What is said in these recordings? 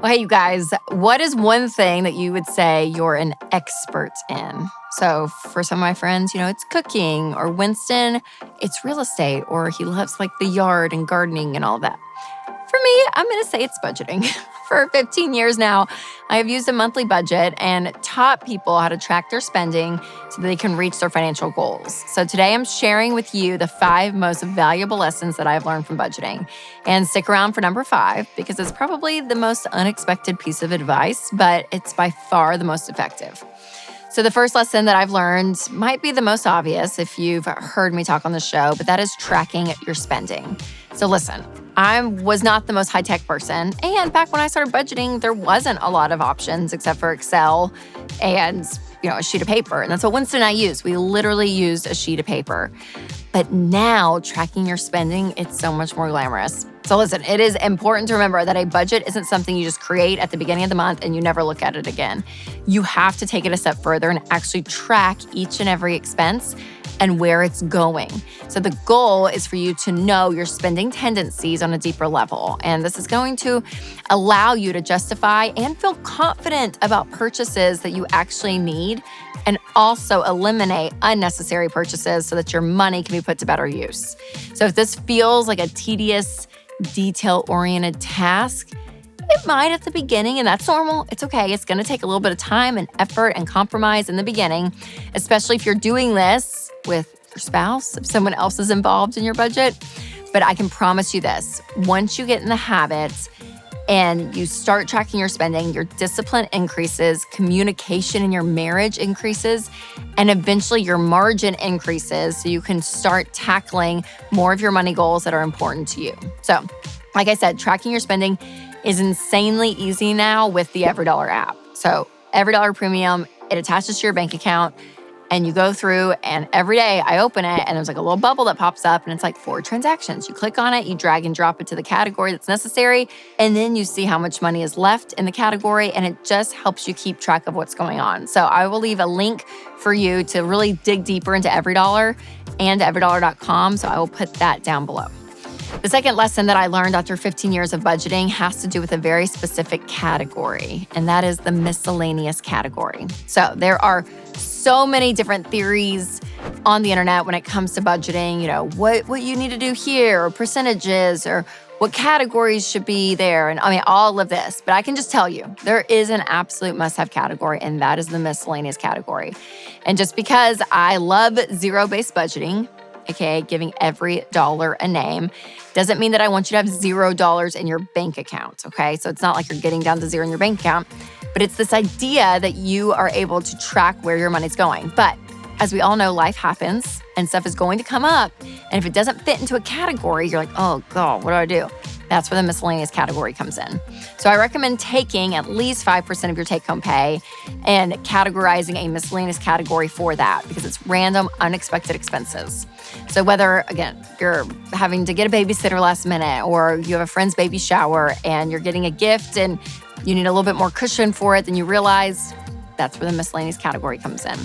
Well, hey, you guys, what is one thing that you would say you're an expert in? So for some of my friends, it's cooking, or Winston, it's real estate, or he loves like the yard and gardening and all that. For me, I'm going to say it's budgeting. For 15 years now, I have used a monthly budget and taught people how to track their spending so that they can reach their financial goals. So today I'm sharing with you the 5 most valuable lessons that I've learned from budgeting. And stick around for number 5 because it's probably the most unexpected piece of advice, but it's by far the most effective. So the first lesson that I've learned might be the most obvious if you've heard me talk on the show, but that is tracking your spending. So listen, I was not the most high-tech person, and back when I started budgeting, there wasn't a lot of options except for Excel and a sheet of paper, and that's what Winston and I used. We literally used a sheet of paper. But now, tracking your spending, it's so much more glamorous. So listen, it is important to remember that a budget isn't something you just create at the beginning of the month and you never look at it again. You have to take it a step further and actually track each and every expense and where it's going. So the goal is for you to know your spending tendencies on a deeper level. And this is going to allow you to justify and feel confident about purchases that you actually need, and also eliminate unnecessary purchases so that your money can be put to better use. So if this feels like a tedious, detail-oriented task, it might at the beginning, and that's normal. It's okay. It's going to take a little bit of time and effort and compromise in the beginning, especially if you're doing this with your spouse, if someone else is involved in your budget. But I can promise you this, once you get in the habit and you start tracking your spending, your discipline increases, communication in your marriage increases, and eventually your margin increases so you can start tackling more of your money goals that are important to you. So, like I said, tracking your spending is insanely easy now with the EveryDollar app. So EveryDollar Premium, it attaches to your bank account, and you go through, and every day I open it and there's like a little bubble that pops up and it's like 4 transactions. You click on it, you drag and drop it to the category that's necessary, and then you see how much money is left in the category, and it just helps you keep track of what's going on. So I will leave a link for you to really dig deeper into EveryDollar and everydollar.com. So I will put that down below. The second lesson that I learned after 15 years of budgeting has to do with a very specific category, and that is the miscellaneous category. So there are so many different theories on the internet when it comes to budgeting, what you need to do here, or percentages, or what categories should be there. And all of this. But I can just tell you, there is an absolute must-have category, and that is the miscellaneous category. And just because I love zero-based budgeting, aka giving every dollar a name, doesn't mean that I want you to have $0 in your bank account, okay? So it's not like you're getting down to zero in your bank account, but it's this idea that you are able to track where your money's going. But as we all know, life happens and stuff is going to come up. And if it doesn't fit into a category, you're like, oh God, what do? That's where the miscellaneous category comes in. So I recommend taking at least 5% of your take-home pay and categorizing a miscellaneous category for that, because it's random, unexpected expenses. So whether, again, you're having to get a babysitter last minute, or you have a friend's baby shower and you're getting a gift and you need a little bit more cushion for it than you realize, that's where the miscellaneous category comes in.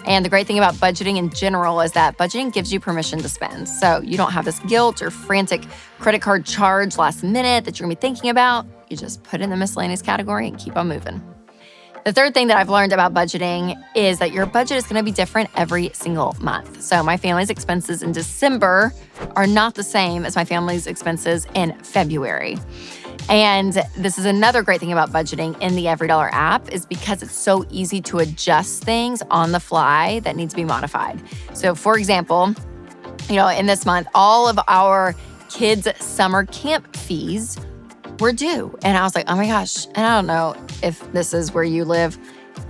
And the great thing about budgeting in general is that budgeting gives you permission to spend. So you don't have this guilt or frantic credit card charge last minute that you're gonna be thinking about. You just put it in the miscellaneous category and keep on moving. The third thing that I've learned about budgeting is that your budget is gonna be different every single month. So my family's expenses in December are not the same as my family's expenses in February. And this is another great thing about budgeting in the EveryDollar app, is because it's so easy to adjust things on the fly that need to be modified. So for example, in this month, all of our kids' summer camp fees were due. And I was like, oh my gosh, and I don't know if this is where you live.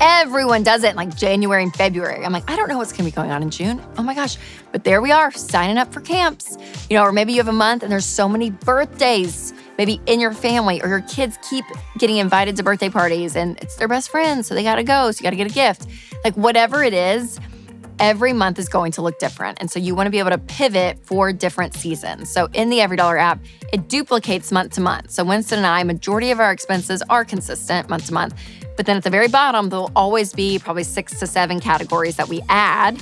Everyone does it in like January and February. I'm like, I don't know what's gonna be going on in June. Oh my gosh. But there we are, signing up for camps. Or maybe you have a month and there's so many birthdays, maybe in your family, or your kids keep getting invited to birthday parties and it's their best friend, so they gotta go, so you gotta get a gift. Like whatever it is, every month is going to look different. And so you wanna be able to pivot for different seasons. So in the EveryDollar app, it duplicates month to month. So Winston and I, majority of our expenses are consistent month to month. But then at the very bottom, there'll always be probably 6 to 7 categories that we add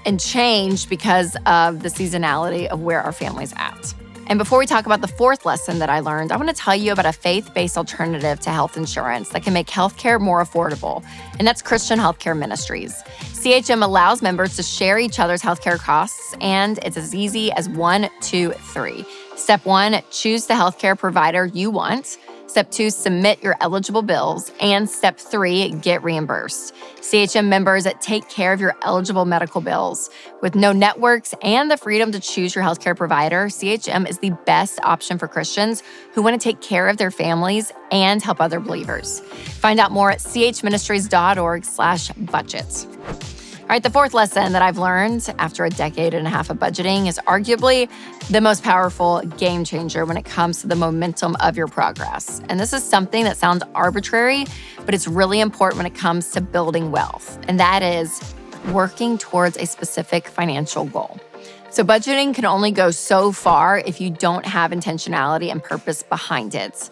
and change because of the seasonality of where our family's at. And before we talk about the fourth lesson that I learned, I want to tell you about a faith-based alternative to health insurance that can make healthcare more affordable, and that's Christian Healthcare Ministries. CHM allows members to share each other's healthcare costs, and it's as easy as 1, 2, 3. Step 1, choose the healthcare provider you want. Step 2, submit your eligible bills. And Step 3, get reimbursed. CHM members take care of your eligible medical bills. With no networks and the freedom to choose your healthcare provider, CHM is the best option for Christians who want to take care of their families and help other believers. Find out more at chministries.org/budget. All right, the fourth lesson that I've learned after a decade and a half of budgeting is arguably the most powerful game changer when it comes to the momentum of your progress. And this is something that sounds arbitrary, but it's really important when it comes to building wealth. And that is working towards a specific financial goal. So budgeting can only go so far if you don't have intentionality and purpose behind it.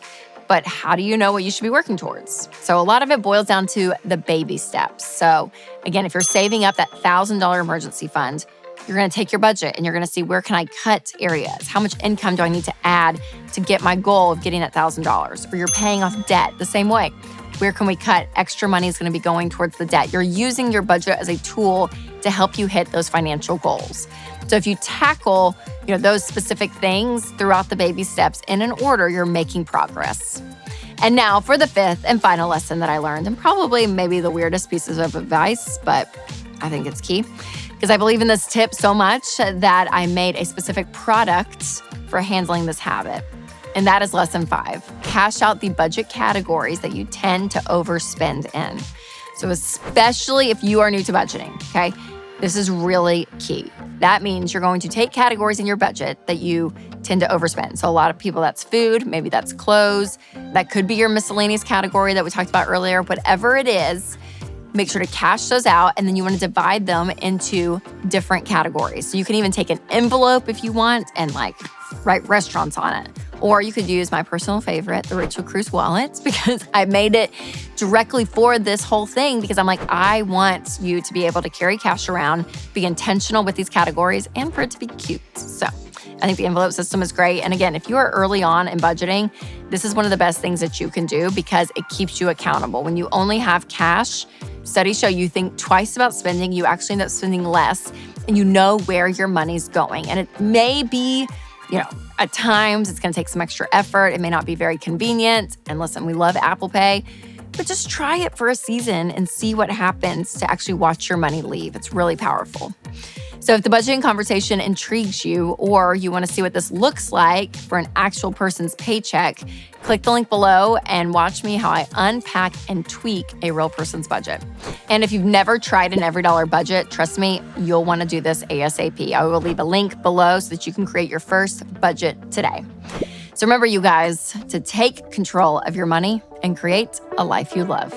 But how do you know what you should be working towards? So a lot of it boils down to the baby steps. So again, if you're saving up that $1,000 emergency fund, you're going to take your budget and you're going to see, where can I cut areas? How much income do I need to add to get my goal of getting that $1,000? Or you're paying off debt the same way. Where can we cut? Extra money is going to be going towards the debt. You're using your budget as a tool to help you hit those financial goals. So if you tackle, those specific things throughout the baby steps in an order, you're making progress. And now for the fifth and final lesson that I learned, and probably maybe the weirdest pieces of advice, but I think it's key because I believe in this tip so much that I made a specific product for handling this habit. And that is lesson 5. Cash out the budget categories that you tend to overspend in. So especially if you are new to budgeting, okay? This is really key. That means you're going to take categories in your budget that you tend to overspend. So a lot of people, that's food, maybe that's clothes. That could be your miscellaneous category that we talked about earlier. Whatever it is, make sure to cash those out, and then you want to divide them into different categories. So you can even take an envelope if you want and write restaurants on it. Or you could use my personal favorite, the Cruze wallet, because I made it directly for this whole thing because I'm I want you to be able to carry cash around, be intentional with these categories, and for it to be cute. So I think the envelope system is great. And again, if you are early on in budgeting, this is one of the best things that you can do because it keeps you accountable. When you only have cash, studies show you think twice about spending, you actually end up spending less, and you know where your money's going. And it may be, at times it's going to take some extra effort. It may not be very convenient. And listen, we love Apple Pay, but just try it for a season and see what happens to actually watch your money leave. It's really powerful. So if the budgeting conversation intrigues you, or you want to see what this looks like for an actual person's paycheck, click the link below and watch me how I unpack and tweak a real person's budget. And if you've never tried an every dollar budget, trust me, you'll want to do this ASAP. I will leave a link below so that you can create your first budget today. So remember, you guys, to take control of your money and create a life you love.